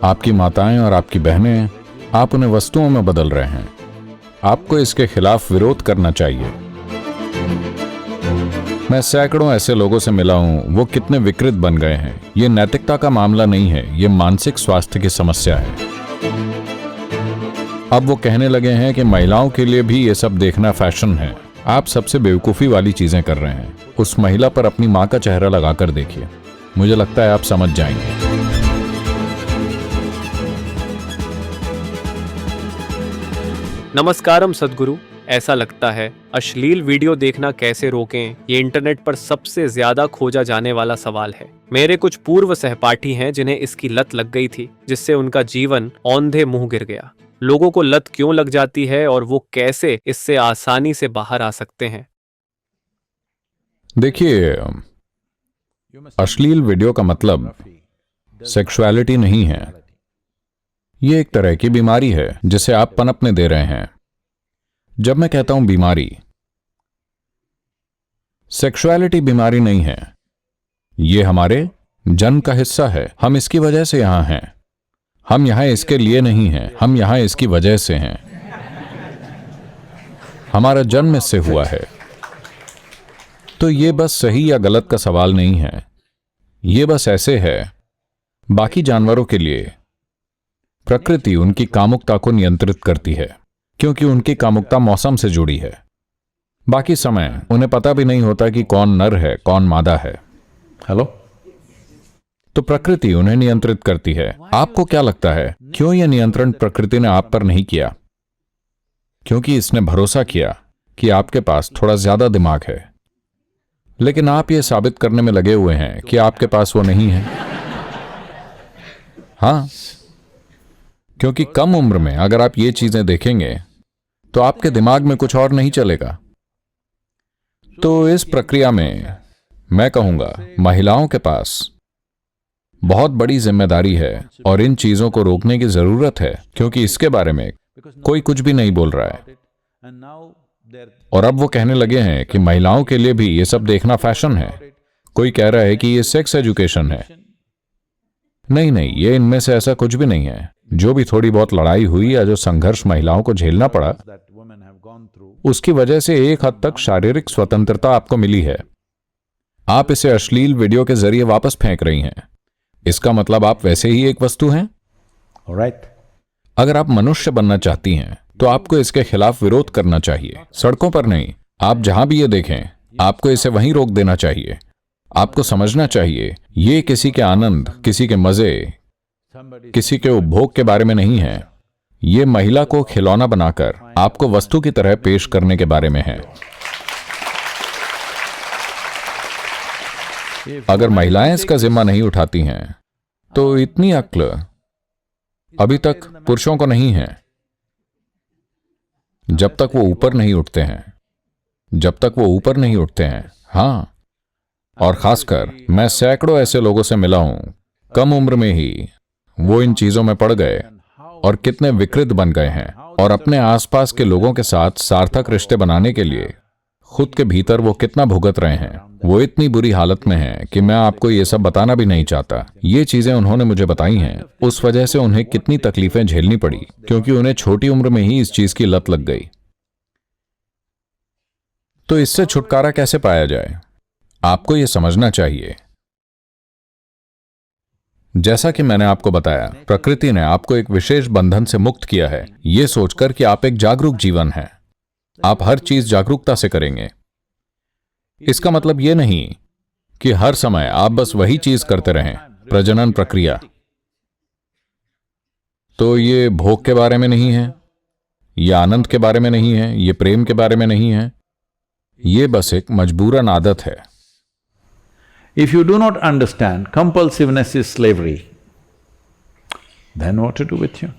आपकी माताएं और आपकी बहनें, आप उन्हें वस्तुओं में बदल रहे हैं। आपको इसके खिलाफ विरोध करना चाहिए। मैं सैकड़ों ऐसे लोगों से मिला हूं, वो कितने विकृत बन गए हैं। ये नैतिकता का मामला नहीं है, ये मानसिक स्वास्थ्य की समस्या है। अब वो कहने लगे हैं कि महिलाओं के लिए भी ये सब देखना फैशन है। आप सबसे बेवकूफ़ी वाली चीजें कर रहे हैं। उस महिला पर अपनी माँ का चेहरा लगाकर देखिए, मुझे लगता है आप समझ जाएंगे। नमस्कारम सद्गुरु। ऐसा लगता है अश्लील वीडियो देखना कैसे रोकें, ये इंटरनेट पर सबसे ज्यादा खोजा जाने वाला सवाल है। मेरे कुछ पूर्व सहपाठी हैं जिन्हें इसकी लत लग गई थी, जिससे उनका जीवन औंधे मुंह गिर गया। लोगों को लत क्यों लग जाती है और वो कैसे इससे आसानी से बाहर आ सकते हैं? देखिए, अश्लील वीडियो का मतलब सेक्सुअलिटी नहीं है। ये एक तरह की बीमारी है जिसे आप पनपने दे रहे हैं। जब मैं कहता हूं बीमारी, सेक्सुअलिटी बीमारी नहीं है। ये हमारे जन्म का हिस्सा है। हम इसकी वजह से यहां हैं। हम यहां इसके लिए नहीं हैं, हम यहां इसकी वजह से हैं। हमारा जन्म इससे हुआ है। तो ये बस सही या गलत का सवाल नहीं है। ये बस ऐसे है। बाकी जानवरों के लिए प्रकृति उनकी कामुकता को नियंत्रित करती है, क्योंकि उनकी कामुकता मौसम से जुड़ी है। बाकी समय उन्हें पता भी नहीं होता कि कौन नर है, कौन मादा है। हेलो? तो प्रकृति उन्हें नियंत्रित करती है। आपको क्या लगता है, क्यों यह नियंत्रण प्रकृति ने आप पर नहीं किया? क्योंकि इसने भरोसा किया कि आपके पास थोड़ा ज्यादा दिमाग है। लेकिन आप यह साबित करने में लगे हुए हैं कि आपके पास वो नहीं है। हां, क्योंकि कम उम्र में अगर आप ये चीजें देखेंगे तो आपके दिमाग में कुछ और नहीं चलेगा। तो इस प्रक्रिया में मैं कहूंगा महिलाओं के पास बहुत बड़ी जिम्मेदारी है और इन चीजों को रोकने की जरूरत है, क्योंकि इसके बारे में कोई कुछ भी नहीं बोल रहा है। और अब वो कहने लगे हैं कि महिलाओं के लिए भी ये सब देखना फैशन है। कोई कह रहा है कि ये सेक्स एजुकेशन है। नहीं नहीं, ये इनमें से ऐसा कुछ भी नहीं है। जो भी थोड़ी बहुत लड़ाई हुई या जो संघर्ष महिलाओं को झेलना पड़ा, उसकी वजह से एक हद तक शारीरिक स्वतंत्रता आपको मिली है। आप इसे अश्लील वीडियो के जरिए वापस फेंक रही हैं। इसका मतलब आप वैसे ही एक वस्तु हैं। अगर आप मनुष्य बनना चाहती हैं तो आपको इसके खिलाफ विरोध करना चाहिए। सड़कों पर नहीं, आप जहां भी ये देखें, आपको इसे वहीं रोक देना चाहिए। आपको समझना चाहिए, ये किसी के आनंद, किसी के मजे, किसी के उपभोग के बारे में नहीं है। ये महिला को खिलौना बनाकर आपको वस्तु की तरह पेश करने के बारे में है। अगर महिलाएं इसका जिम्मा नहीं उठाती हैं तो इतनी अक्ल अभी तक पुरुषों को नहीं है। जब तक वो ऊपर नहीं उठते हैं, जब तक वो ऊपर नहीं उठते हैं। हां, और खासकर मैं सैकड़ों ऐसे लोगों से मिला हूं, कम उम्र में ही वो इन चीजों में पड़ गए और कितने विकृत बन गए हैं। और अपने आसपास के लोगों के साथ सार्थक रिश्ते बनाने के लिए खुद के भीतर वो कितना भुगत रहे हैं। वो इतनी बुरी हालत में हैं कि मैं आपको ये सब बताना भी नहीं चाहता। ये चीजें उन्होंने मुझे बताई हैं। उस वजह से उन्हें कितनी तकलीफें झेलनी पड़ी, क्योंकि उन्हें छोटी उम्र में ही इस चीज की लत लग गई। तो इससे छुटकारा कैसे पाया जाए, आपको यह समझना चाहिए। जैसा कि मैंने आपको बताया, प्रकृति ने आपको एक विशेष बंधन से मुक्त किया है, यह सोचकर कि आप एक जागरूक जीवन हैं। आप हर चीज जागरूकता से करेंगे। इसका मतलब यह नहीं कि हर समय आप बस वही चीज करते रहें। प्रजनन प्रक्रिया तो ये भोग के बारे में नहीं है, ये आनंद के बारे में नहीं है, ये प्रेम के बारे में नहीं है। ये बस एक मजबूरन आदत है। If you do not understand compulsiveness is slavery, then what to do with you?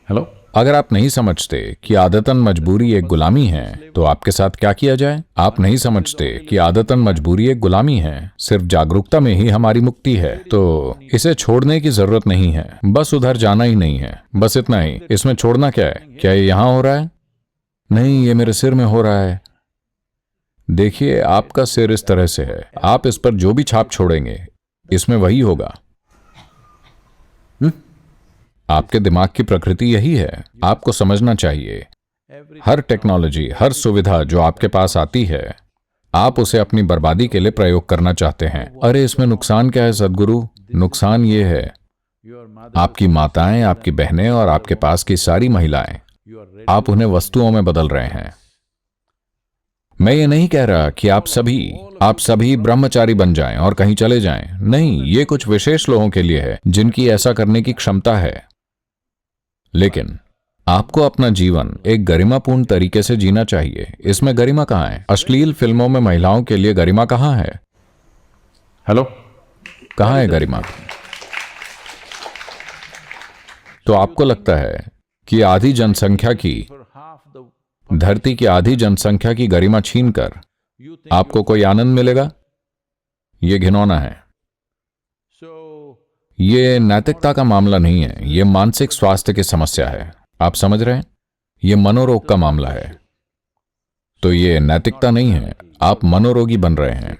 Hello? अगर आप नहीं समझते कि आदतन मजबूरी एक गुलामी है, तो आपके साथ क्या किया जाए? आप नहीं समझते कि आदतन मजबूरी एक गुलामी है। सिर्फ जागरूकता में ही हमारी मुक्ति है। तो इसे छोड़ने की जरूरत नहीं है, बस उधर जाना ही नहीं है, बस इतना ही। इसमें छोड़ना क्या है? क्या ये यहां हो रहा है? नहीं, ये मेरे सिर में हो रहा है। देखिए, आपका सिर इस तरह से है, आप इस पर जो भी छाप छोड़ेंगे इसमें वही होगा। आपके दिमाग की प्रकृति यही है, आपको समझना चाहिए। हर टेक्नोलॉजी, हर सुविधा जो आपके पास आती है, आप उसे अपनी बर्बादी के लिए प्रयोग करना चाहते हैं। अरे इसमें नुकसान क्या है सद्गुरु? नुकसान ये है, आपकी माताएं, आपकी बहनें और आपके पास की सारी महिलाएं, आप उन्हें वस्तुओं में बदल रहे हैं। मैं ये नहीं कह रहा कि आप सभी ब्रह्मचारी बन जाएं और कहीं चले जाएं। नहीं, ये कुछ विशेष लोगों के लिए है जिनकी ऐसा करने की क्षमता है। लेकिन आपको अपना जीवन एक गरिमापूर्ण तरीके से जीना चाहिए। इसमें गरिमा कहाँ है? अश्लील फिल्मों में महिलाओं के लिए गरिमा कहाँ है? हेलो, कहाँ है गरिमा? तो आपको लगता है कि आधी जनसंख्या की, धरती की आधी जनसंख्या की गरिमा छीनकर आपको कोई आनंद मिलेगा? यह घिनौना है। ये नैतिकता का मामला नहीं है, यह मानसिक स्वास्थ्य की समस्या है। आप समझ रहे हैं? यह मनोरोग का मामला है। तो ये नैतिकता नहीं है, आप मनोरोगी बन रहे हैं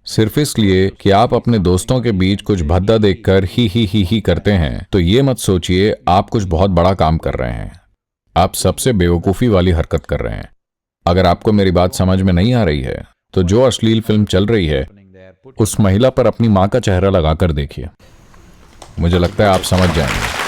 सिर्फ इसलिए कि आप अपने दोस्तों के बीच कुछ भद्दा देखकर ही करते हैं। तो ये मत सोचिए आप कुछ बहुत बड़ा काम कर रहे हैं। आप सबसे बेवकूफ़ी वाली हरकत कर रहे हैं। अगर आपको मेरी बात समझ में नहीं आ रही है तो जो अश्लील फिल्म चल रही है उस महिला पर अपनी मां का चेहरा लगाकर देखिए, मुझे लगता है आप समझ जाएंगे।